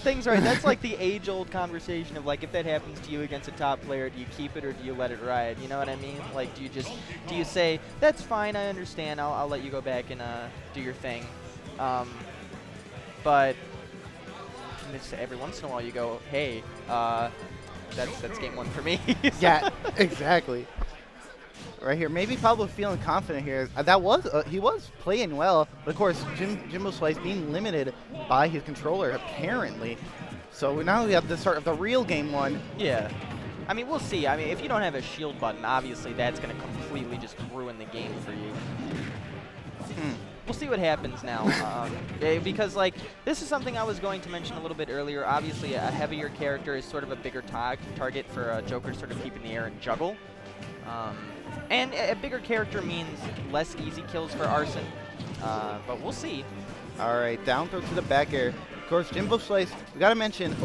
things right. That's like the age-old conversation of like, if that happens to you against a top player, do you keep it or do you let it ride? You know what I mean? Like, do you say that's fine, I understand, I'll let you go back and do your thing, but every once in a while you go, hey, that's game one for me. Yeah, exactly. Right here, maybe Pablo feeling confident here. He was playing well, but of course JimboShlice being limited by his controller apparently. So now we have the start of the real game one. Yeah. I mean, we'll see. I mean, if you don't have a shield button, obviously that's going to completely just ruin the game for you. We'll see what happens now. Because, like, this is something I was going to mention a little bit earlier. Obviously, a heavier character is sort of a bigger target for Joker to sort of keep in the air and juggle. And a bigger character means less easy kills for Arsene. But we'll see. All right, down throw to the back air. Of course, JimboShlice, we got to mention,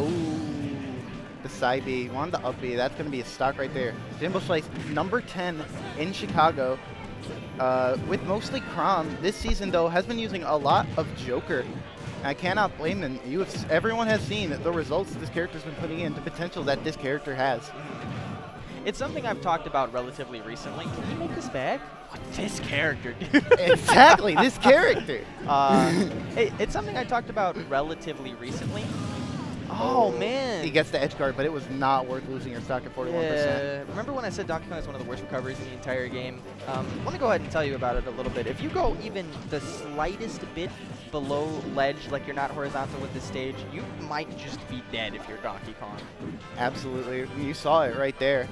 the side B, one the up B. That's going to be a stock right there. JimboShlice, number 10 in Chicago. With mostly Crom. This season, though, has been using a lot of Joker. I cannot blame them. Everyone has seen the results this character's been putting in, the potential that this character has. It's something I've talked about relatively recently. Can he make this back? What, this character, dude? Exactly, this character. It's something I talked about relatively recently. Oh, man. He gets the edge guard, but it was not worth losing your stock at 41%. Yeah. Remember when I said Donkey Kong is one of the worst recoveries in the entire game? Let me go ahead and tell you about it a little bit. If you go even the slightest bit below ledge, like you're not horizontal with this stage, you might just be dead if you're Donkey Kong. Absolutely. You saw it right there.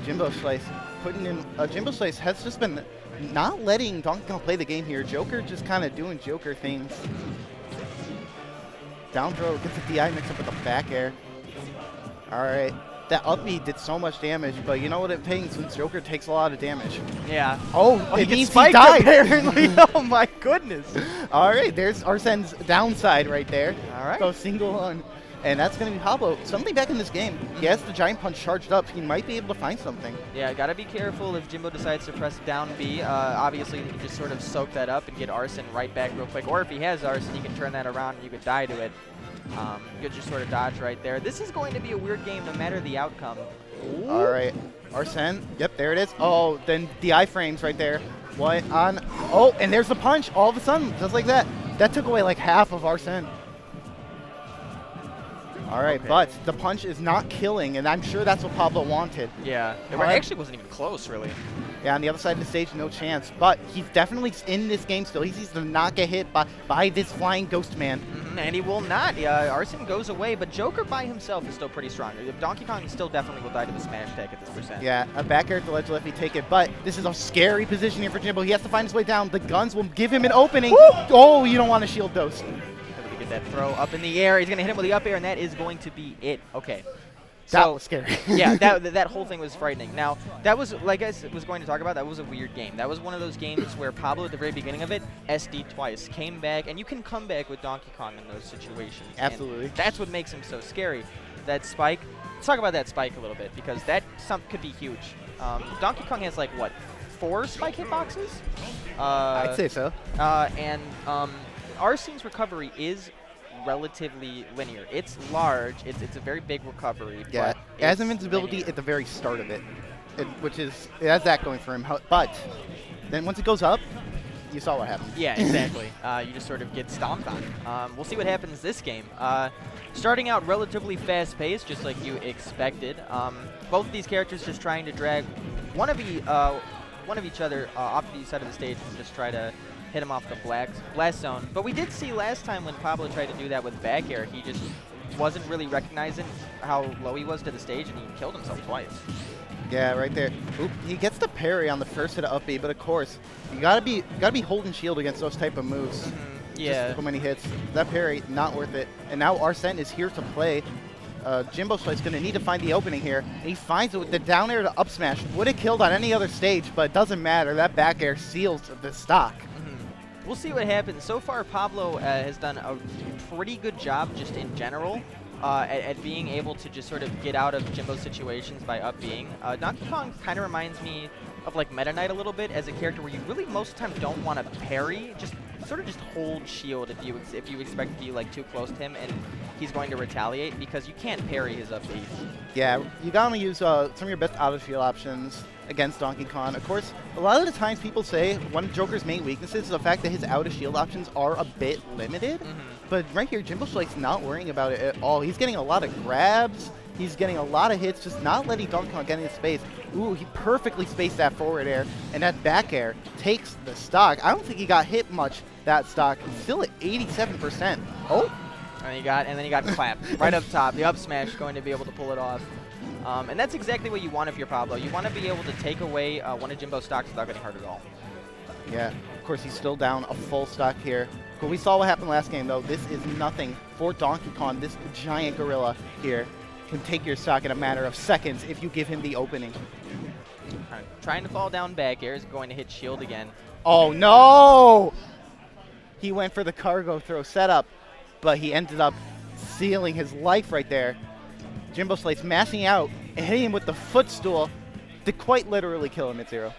JimboShlice putting in. JimboShlice has just been not letting Donkey Kong play the game here. Joker just kind of doing Joker things. Down throw gets a DI mix up with the back air. All right. That up B did so much damage, but you know what it takes since Joker takes a lot of damage. Yeah. Oh, it means he died. Apparently. Oh my goodness. All right, there's Arsene's downside right there. All right. So single on. And that's going to be Pablo. Something back in this game. He has the Giant Punch charged up. He might be able to find something. Yeah, got to be careful if Jimbo decides to press down B. Obviously, you can just sort of soak that up and get Arsene right back real quick. Or if he has Arsene, you can turn that around and you could die to it. You could just sort of dodge right there. This is going to be a weird game no matter the outcome. Ooh. All right. Arsene. Yep, there it is. Oh, then the iframes right there. What on? Oh, and there's the punch all of a sudden, just like that. That took away like half of Arsene. All right, okay. But the punch is not killing, and I'm sure that's what Pablo wanted. Yeah, it actually wasn't even close, really. Yeah, on the other side of the stage, no chance. But he's definitely in this game still. He needs to not get hit by this flying ghost man. And he will not. Arsene goes away, but Joker by himself is still pretty strong. Donkey Kong still definitely will die to the smash attack at this percent. Yeah, a back air to ledge left, he take it. But this is a scary position here for Jimbo. He has to find his way down. The guns will give him an opening. Woo! Oh, you don't want to shield those. Get that throw up in the air. He's going to hit him with the up air, and that is going to be it. Okay. That was scary. Yeah, that whole thing was frightening. Now, that was, like I was going to talk about, that was a weird game. That was one of those games where Pablo, at the very beginning of it, SD'd twice, came back, and you can come back with Donkey Kong in those situations. Absolutely. And that's what makes him so scary. That spike, let's talk about that spike a little bit, because that could be huge. Donkey Kong has, like, what, 4 spike hitboxes? I'd say so. And Arsene's recovery is relatively linear. It's large. It's a very big recovery. Yeah, it has invincibility linear at the very start of it, which is, it has that going for him. But then once it goes up, you saw what happened. Yeah, exactly. You just sort of get stomped on. We'll see what happens this game. Starting out relatively fast-paced, just like you expected. Both of these characters just trying to drag one of each other off the side of the stage and just try to hit him off the blast zone. But we did see last time when Pablo tried to do that with back air, he just wasn't really recognizing how low he was to the stage, and he killed himself twice. Yeah, right there. Oop, he gets the parry on the first hit of up B, but of course, you gotta be holding shield against those type of moves. Yeah. Just so many hits. That parry, not worth it. And now Arsene is here to play. JimboShlice is going to need to find the opening here. And he finds it with the down air to up smash. Would have killed on any other stage, but it doesn't matter. That back air seals the stock. We'll see what happens. So far, Pablo has done a pretty good job just in general at being able to just sort of get out of Jimbo's situations by up-being. Donkey Kong kind of reminds me of like Meta Knight a little bit as a character where you really most of the time don't want to parry, just sort of just hold shield if you expect to be like too close to him, and he's going to retaliate because you can't parry his up B. Yeah, you gotta use some of your best out-of-shield options against Donkey Kong. Of course, a lot of the times people say one of Joker's main weaknesses is the fact that his out-of-shield options are a bit limited. But right here, JimboShlice not worrying about it at all. He's getting a lot of grabs. He's getting a lot of hits, just not letting Donkey Kong get into space. Ooh, he perfectly spaced that forward air, and that back air takes the stock. I don't think he got hit much, that stock. Still at 87%. Oh! And then he got clapped right up top. The up smash going to be able to pull it off. And that's exactly what you want if you're Pablo. You want to be able to take away one of Jimbo's stocks without getting hurt at all. Yeah, of course, he's still down a full stock here. But we saw what happened last game, though. This is nothing for Donkey Kong. This giant gorilla here can take your stock in a matter of seconds if you give him the opening. Trying to fall down back air is going to hit shield again. Oh, no! He went for the cargo throw setup, but he ended up sealing his life right there. JimboShlice mashing out and hitting him with the footstool to quite literally kill him at 0.